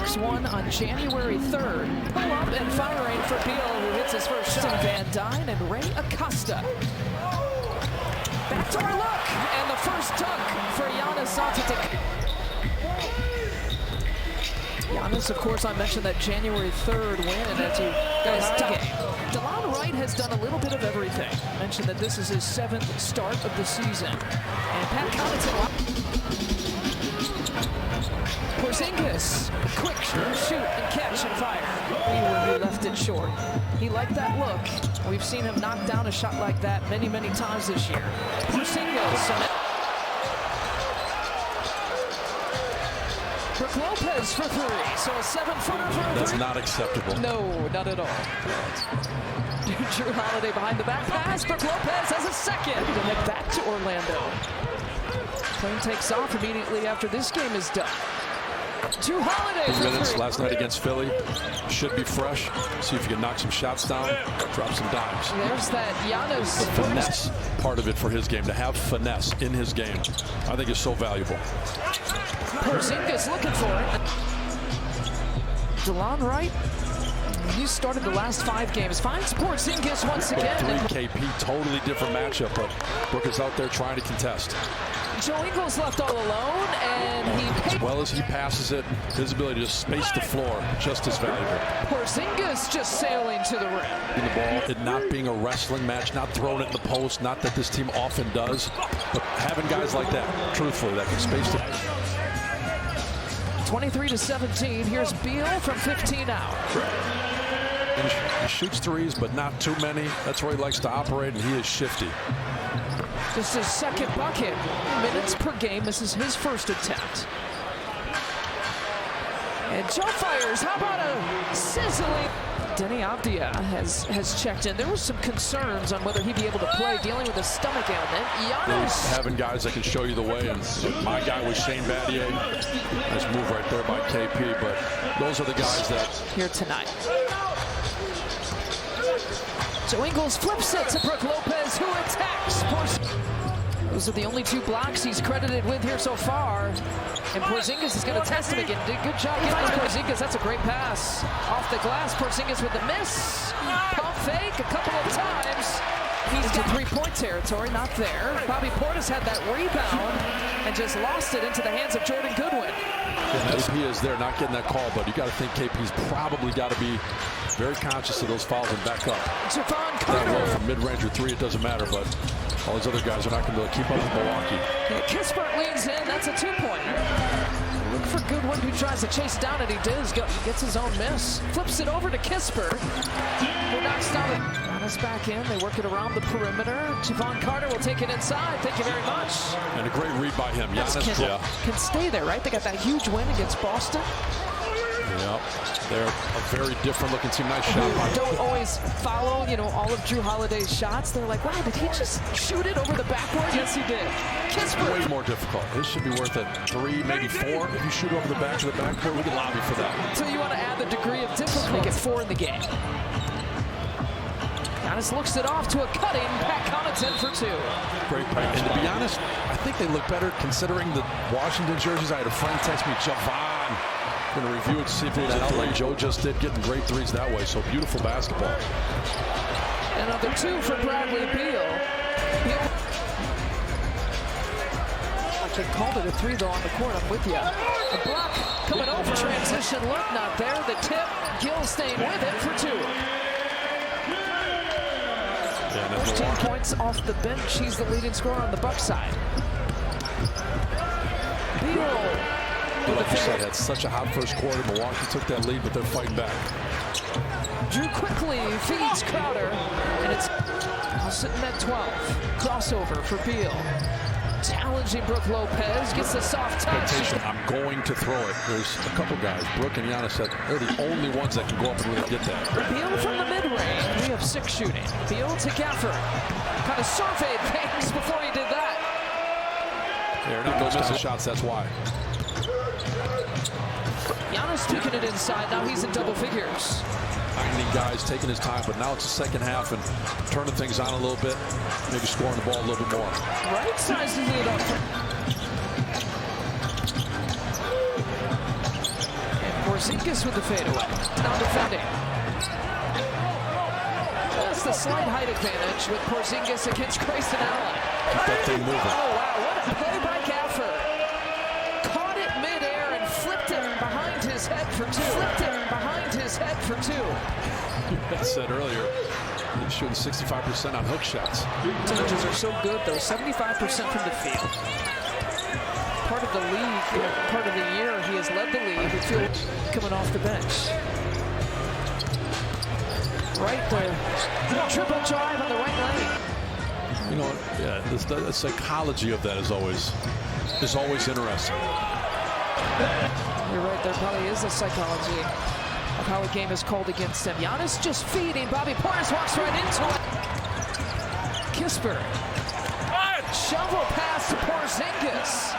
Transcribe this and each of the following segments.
Hawks won on January 3rd. Pull up and firing for Beal, who hits his first shot. Van Dyne and Ray Acosta. Backdoor look, and the first dunk for Giannis Antetokounmpo. Giannis, of course, I mentioned that January 3rd win as you guys game. DeLon Wright has done a little bit of everything. I mentioned that this is his 7th start of the season. And Pat Connaughton. Porzingis, quick shoot and catch and fire. He left it short. He liked that look. We've seen him knock down a shot like that many, many times this year. Porzingis. Brook Lopez for 3, so a 7-footer for a 3. That's not acceptable. No, not at all. Drew Holiday behind the back pass. Brook Lopez has a second to head back to Orlando. Plane takes off immediately after this game is done. Drew Holiday for 3. Minutes last night against Philly. Should be fresh. See if you can knock some shots down, drop some dimes. There's that Giannis. The finesse part of it for his game. To have finesse in his game, I think is so valuable. Porzingis looking for it. DeLon Wright, he started the last 5 games. Finds Porzingis once again. 3 KP, totally different matchup, but Brook is out there trying to contest. Joe Ingles left all alone, and he... As well as he passes it, his ability to space the floor, just as valuable. Porzingis just sailing to the rim. The ball, it not being a wrestling match, not throwing it in the post, not that this team often does, but having guys like that, truthfully, that can space the... 23-17. Here's Beal from 15 out. He shoots threes, but not too many. That's where he likes to operate, and he is shifty. Just his second bucket. Minutes per game. This is his first attempt. And Joe fires. How about a sizzling? Denny Avdia has checked in. There was some concerns on whether he'd be able to play, dealing with a stomach ailment. Giannis having guys that can show you the way, and my guy was Shane Battier. Nice move right there by KP, but those are the guys that here tonight. So Ingles flips it to Brook Lopez, who attacks. Those are the only 2 blocks he's credited with here so far. And Porzingis is going to test him again. Good job getting Porzingis. That's a great pass. Off the glass, Porzingis with the miss. Pump fake a couple of times. He's into 3-point territory, not there. Bobby Portis had that rebound and just lost it into the hands of Jordan Goodwin. KP is there, not getting that call, but you got to think KP's probably got to be very conscious of those fouls and back up. Javon Carter. Well, from mid-range or 3, it doesn't matter, but all these other guys are not going to be able to keep up with Milwaukee. Yeah, Kispert leans in. That's a 2-pointer. Look for Goodwin, who tries to chase down, and he does. Gets his own miss. Flips it over to Kispert, who knocks down it. Giannis back in. They work it around the perimeter. Javon Carter will take it inside. Thank you very much. And a great read by him. Giannis can stay there, right? They got that huge win against Boston. Yep, they're a very different looking team. Nice shot. Don't always follow, all of Drew Holiday's shots. They're like, wow, did he just shoot it over the backboard? Yes, he did. Kispert. Way more difficult. This should be worth it 3, maybe 4. If you shoot over the back of the backboard, we can lobby for that. So you want to add the degree of difficulty. Make it 4 in the game. Giannis looks it off to a cutting Pat Connaughton for 2. Great pass. And to be honest, I think they look better considering the Washington jerseys. I had a friend text me, Javon. Going to review it to see if it was out like Joe just did, getting great threes that way. So beautiful basketball. Another 2 for Bradley Beal. They called it a 3 though on the court. I'm with you. A block coming over. Transition look not there. The tip. Gill staying with it for 2. 15 points off the bench. He's the leading scorer on the Bucks side. Beal. Like you said, had such a hot first quarter. Milwaukee took that lead, but they're fighting back. Drew quickly feeds Crowder, and it's sitting at 12. Crossover for Beal. Challenging Brook Lopez, gets a soft touch. I'm going to throw it. There's a couple guys, Brook and Giannis, that they're the only ones that can go up and really get that. Beal from the mid-range. We have 6 shooting. Beal to Gafford. Kind of surveyed things before he did that. They're not going to miss the shots, that's why. Giannis taking it inside. Now he's in double figures. Finding guys, taking his time, but now it's the second half and turning things on a little bit, maybe scoring the ball a little bit more. Right sizes it up. And Porzingis with the fadeaway. Now defending. That's the slight height advantage with Porzingis against Grayson Allen. Keep that thing moving. Oh, wow. What a play by Gafford. Caught it midair and flipped it behind his head for two. I said earlier, he's shooting 65% on hook shots. Percentages are so good, though. 75% from the field. Part of the league, part of the year, he has led the league with field coming off the bench. Right there. Triple drive on the right lane. You know, yeah, the psychology of that is always interesting. You're right, there probably is a psychology of how a game is called against him. Giannis just feeding. Bobby Portis walks right into it. Kispert. Shovel pass to Porzingis.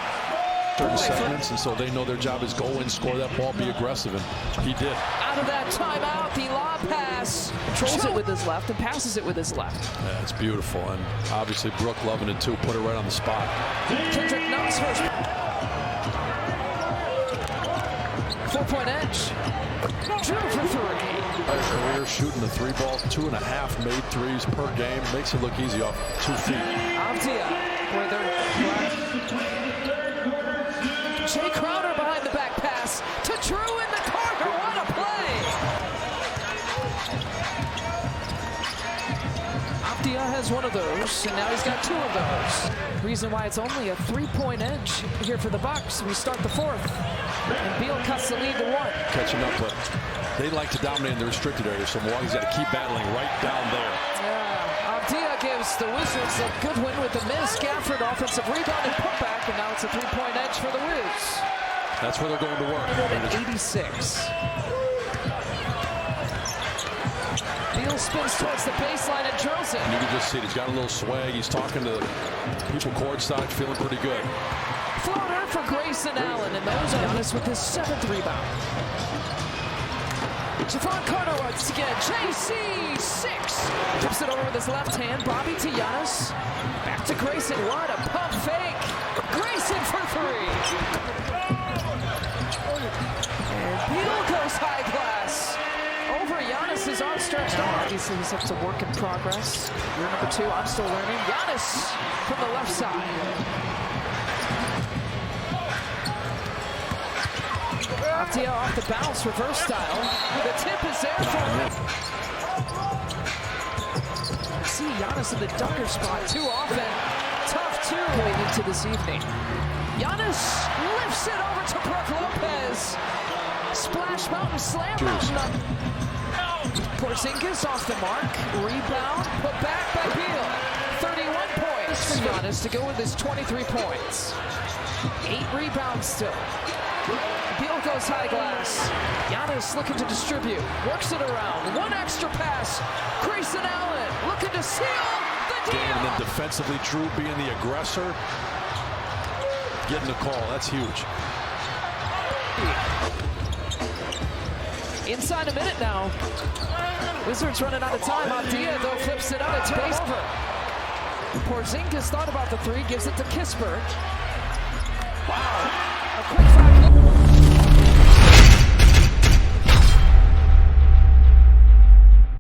30 seconds, and so they know their job is go in, score that ball, be aggressive, and he did. Out of that timeout, the lob pass. Controls it with his left and passes it with his left. Yeah, it's beautiful, and obviously Brooke loving it too. Put it right on the spot. Kendrick Nunn's first. 4-point edge. Drew for three. Career shooting the three ball, 2.5 made threes per game. Makes it look easy off 2 feet. Avdia, where they're Jay Crowder behind the back pass to Drew in the corner. What a play! Avdia has one of those, and now he's got 2 of those. Reason why it's only a 3-point edge here for the Bucks. We start the fourth, and Beal cuts the lead to 1. Catching up, but they like to dominate in the restricted area, so Milwaukee's got to keep battling right down there. Yeah, Avdia gives the Wizards a good win with the miss. Gafford offensive rebound and putback, and now it's a 3-point edge for the Wiz. That's where they're going to work. 86. Beal spins towards the baseline and drills it. And you can just see it. He's got a little swag. He's talking to people courtside, feeling pretty good. Floater for Grayson Allen, and those are Giannis with his 7th rebound. Javon Carter once again. JC 6. Tips it over with his left hand. Bobby to Giannis. Back to Grayson. What a pump fake. Grayson for 3. And Beal goes high glass. Over Giannis' outstretched arm. Obviously, he's up to work in progress. Year number 2, I'm still learning. Giannis from the left side. Avdia off the bounce, reverse style. The tip is there for him. See Giannis in the dunker spot too often. Tough too going into this evening. Giannis lifts it over to Brook Lopez. Splash mountain, slam mountain. Porzingis off the mark. Rebound, put back by Beal. 31 points for Giannis to go with his 23 points. 8 rebounds still. Beal goes high glass. Giannis looking to distribute. Works it around. 1 extra pass. Grayson Allen looking to seal the deal. And then defensively, Drew being the aggressor. Getting the call. That's huge. Inside a minute now. Wizards running out of time. Avdia, though, flips it out. It's base over. Porzingis thought about the 3. Gives it to Kispert. Wow. A quick 5.